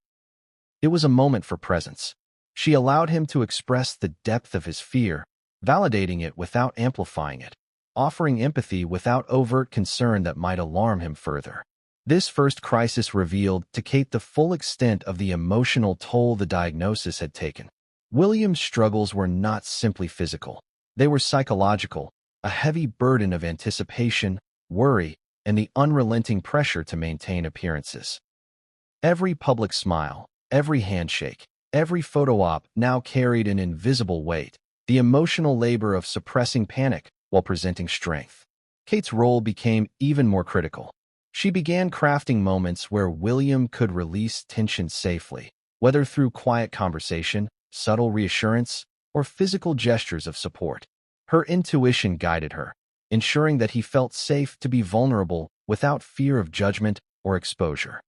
S1: It was a moment for presence. She allowed him to express the depth of his fear, validating it without amplifying it, offering empathy without overt concern that might alarm him further. This first crisis revealed to Kate the full extent of the emotional toll the diagnosis had taken. William's struggles were not simply physical. They were psychological, a heavy burden of anticipation, worry, and the unrelenting pressure to maintain appearances. Every public smile, every handshake, every photo op now carried an invisible weight, the emotional labor of suppressing panic while presenting strength. Kate's role became even more critical. She began crafting moments where William could release tension safely, whether through quiet conversation, subtle reassurance, or physical gestures of support. Her intuition guided her, ensuring that he felt safe to be vulnerable without fear of judgment or exposure.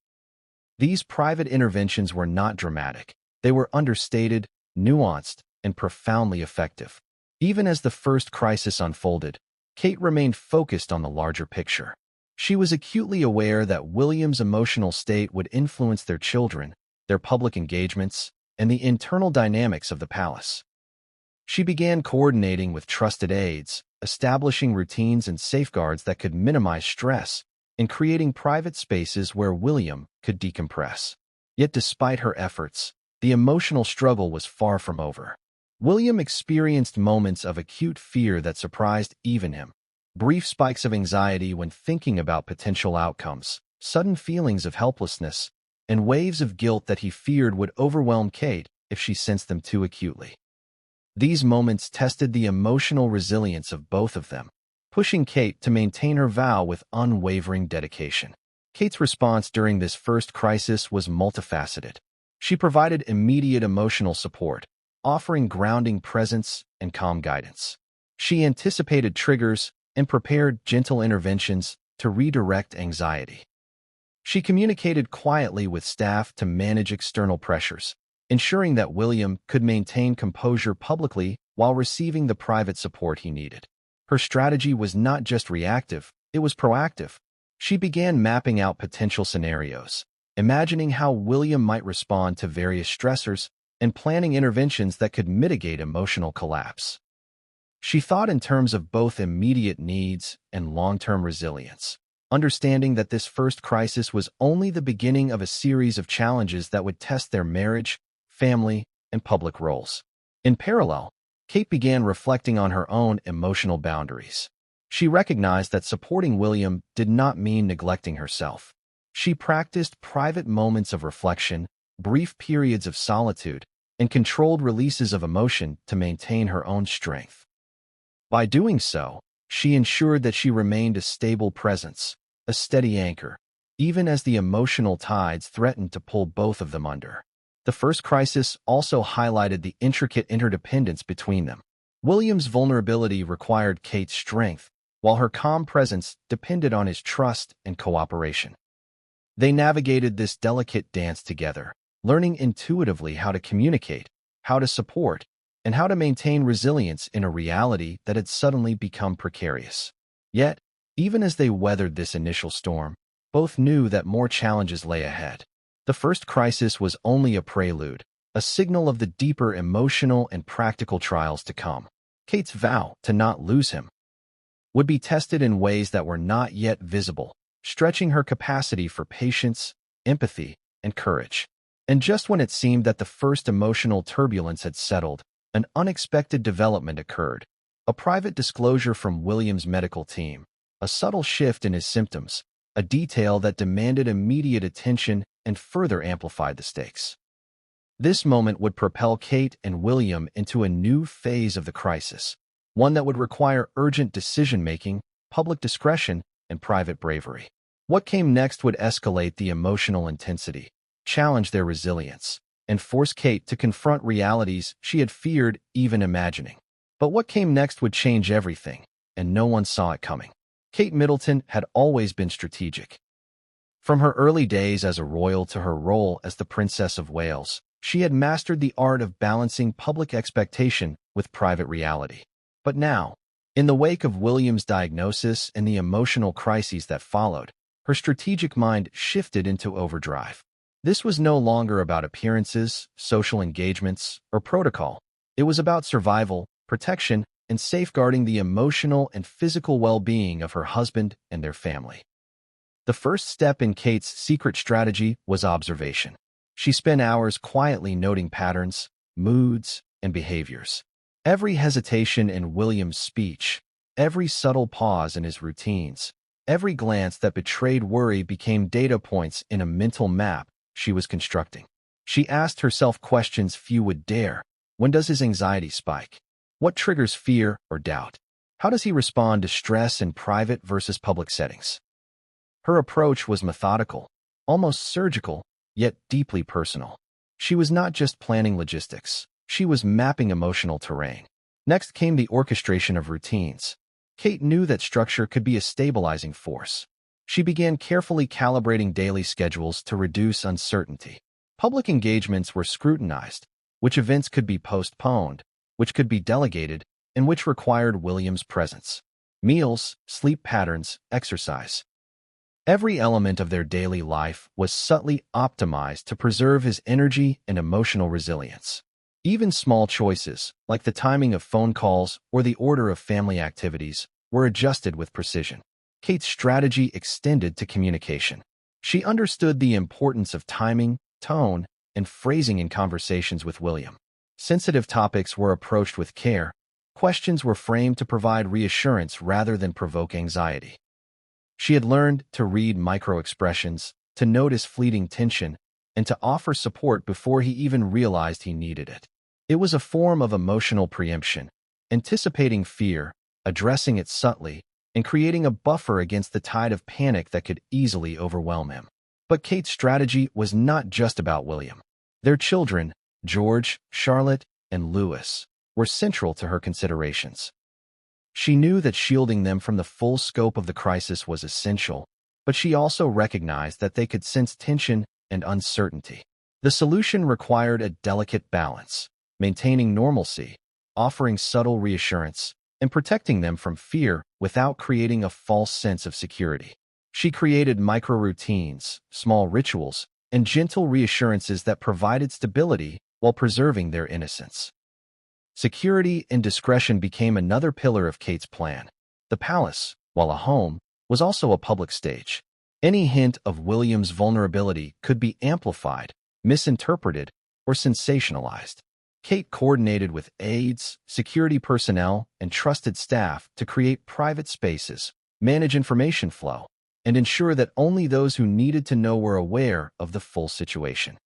S1: These private interventions were not dramatic. They were understated, nuanced, and profoundly effective. Even as the first crisis unfolded, Kate remained focused on the larger picture. She was acutely aware that William's emotional state would influence their children, their public engagements, and the internal dynamics of the palace. She began coordinating with trusted aides, establishing routines and safeguards that could minimize stress, and creating private spaces where William could decompress. Yet despite her efforts, the emotional struggle was far from over. William experienced moments of acute fear that surprised even him. Brief spikes of anxiety when thinking about potential outcomes, sudden feelings of helplessness, and waves of guilt that he feared would overwhelm Kate if she sensed them too acutely. These moments tested the emotional resilience of both of them, pushing Kate to maintain her vow with unwavering dedication. Kate's response during this first crisis was multifaceted. She provided immediate emotional support, offering grounding presence and calm guidance. She anticipated triggers and prepared gentle interventions to redirect anxiety. She communicated quietly with staff to manage external pressures, ensuring that William could maintain composure publicly while receiving the private support he needed. Her strategy was not just reactive, it was proactive. She began mapping out potential scenarios, imagining how William might respond to various stressors and planning interventions that could mitigate emotional collapse. She thought in terms of both immediate needs and long-term resilience, understanding that this first crisis was only the beginning of a series of challenges that would test their marriage, family, and public roles. In parallel, Kate began reflecting on her own emotional boundaries. She recognized that supporting William did not mean neglecting herself. She practiced private moments of reflection, brief periods of solitude, and controlled releases of emotion to maintain her own strength. By doing so, she ensured that she remained a stable presence, a steady anchor, even as the emotional tides threatened to pull both of them under. The first crisis also highlighted the intricate interdependence between them. William's vulnerability required Kate's strength, while her calm presence depended on his trust and cooperation. They navigated this delicate dance together, learning intuitively how to communicate, how to support, and how to maintain resilience in a reality that had suddenly become precarious. Yet, even as they weathered this initial storm, both knew that more challenges lay ahead. The first crisis was only a prelude. a signal of the deeper emotional and practical trials to come. Kate's vow to not lose him would be tested in ways that were not yet visible, stretching her capacity for patience, empathy, and courage. And just when it seemed that the first emotional turbulence had settled, an unexpected development occurred. A private disclosure from William's medical team, a subtle shift in his symptoms, a detail that demanded immediate attention and further amplified the stakes. This moment would propel Kate and William into a new phase of the crisis, one that would require urgent decision-making, public discretion, and private bravery. What came next would escalate the emotional intensity, challenge their resilience, and force Kate to confront realities she had feared even imagining. But what came next would change everything, and no one saw it coming. Kate Middleton had always been strategic. From her early days as a royal to her role as the Princess of Wales, she had mastered the art of balancing public expectation with private reality. But now, in the wake of William's diagnosis and the emotional crises that followed, her strategic mind shifted into overdrive. This was no longer about appearances, social engagements, or protocol. It was about survival, protection, and safeguarding the emotional and physical well-being of her husband and their family. The first step in Kate's secret strategy was observation. She spent hours quietly noting patterns, moods, and behaviors. Every hesitation in William's speech, every subtle pause in his routines, every glance that betrayed worry became data points in a mental map she was constructing. She asked herself questions few would dare. When does his anxiety spike? What triggers fear or doubt? How does he respond to stress in private versus public settings? Her approach was methodical, almost surgical, yet deeply personal. She was not just planning logistics. She was mapping emotional terrain. Next came the orchestration of routines. Kate knew that structure could be a stabilizing force. She began carefully calibrating daily schedules to reduce uncertainty. Public engagements were scrutinized, which events could be postponed, which could be delegated, and which required William's presence. Meals, sleep patterns, exercise. Every element of their daily life was subtly optimized to preserve his energy and emotional resilience. Even small choices, like the timing of phone calls or the order of family activities, were adjusted with precision. Kate's strategy extended to communication. She understood the importance of timing, tone, and phrasing in conversations with William. Sensitive topics were approached with care. Questions were framed to provide reassurance rather than provoke anxiety. She had learned to read micro-expressions, to notice fleeting tension, and to offer support before he even realized he needed it. It was a form of emotional preemption, anticipating fear, addressing it subtly, and creating a buffer against the tide of panic that could easily overwhelm him. But Kate's strategy was not just about William. Their children, George, Charlotte, and Louis, were central to her considerations. She knew that shielding them from the full scope of the crisis was essential, but she also recognized that they could sense tension and uncertainty. The solution required a delicate balance, maintaining normalcy, offering subtle reassurance, and protecting them from fear without creating a false sense of security. She created micro-routines, small rituals, and gentle reassurances that provided stability while preserving their innocence. Security and discretion became another pillar of Kate's plan. The palace, while a home, was also a public stage. Any hint of William's vulnerability could be amplified, misinterpreted, or sensationalized. Kate coordinated with aides, security personnel, and trusted staff to create private spaces, manage information flow, and ensure that only those who needed to know were aware of the full situation.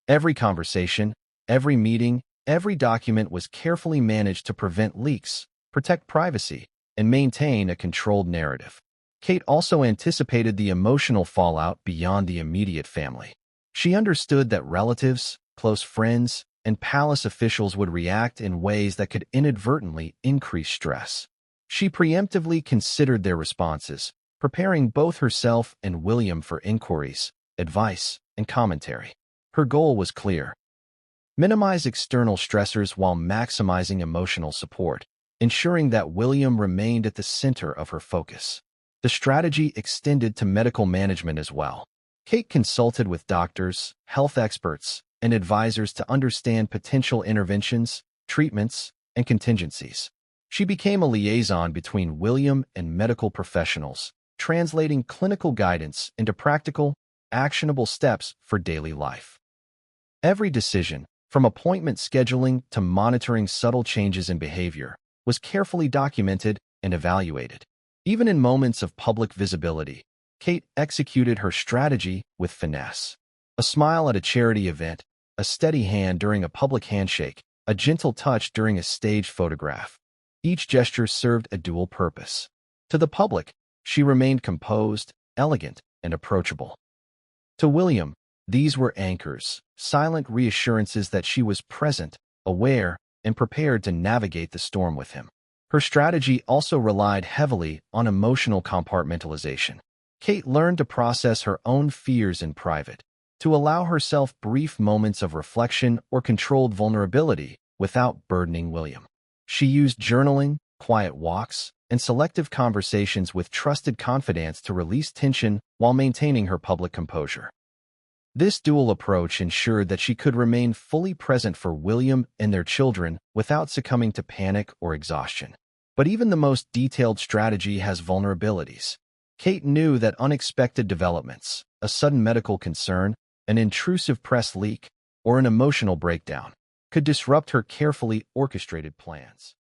S1: Every conversation, every meeting, every document was carefully managed to prevent leaks, protect privacy, and maintain a controlled narrative. Kate also anticipated the emotional fallout beyond the immediate family. She understood that relatives, close friends, and palace officials would react in ways that could inadvertently increase stress. She preemptively considered their responses, preparing both herself and William for inquiries, advice, and commentary. Her goal was clear: minimize external stressors while maximizing emotional support, ensuring that William remained at the center of her focus. The strategy extended to medical management as well. Kate consulted with doctors, health experts, and advisors to understand potential interventions, treatments, and contingencies. She became a liaison between William and medical professionals, translating clinical guidance into practical, actionable steps for daily life. Every decision, from appointment scheduling to monitoring subtle changes in behavior, was carefully documented and evaluated. Even in moments of public visibility, Kate executed her strategy with finesse. A smile at a charity event, a steady hand during a public handshake, a gentle touch during a staged photograph. Each gesture served a dual purpose. To the public, she remained composed, elegant, and approachable. To William, these were anchors, silent reassurances that she was present, aware, and prepared to navigate the storm with him. Her strategy also relied heavily on emotional compartmentalization. Kate learned to process her own fears in private, to allow herself brief moments of reflection or controlled vulnerability without burdening William. She used journaling, quiet walks, and selective conversations with trusted confidants to release tension while maintaining her public composure. This dual approach ensured that she could remain fully present for William and their children without succumbing to panic or exhaustion. But even the most detailed strategy has vulnerabilities. Kate knew that unexpected developments, a sudden medical concern, an intrusive press leak, or an emotional breakdown, could disrupt her carefully orchestrated plans.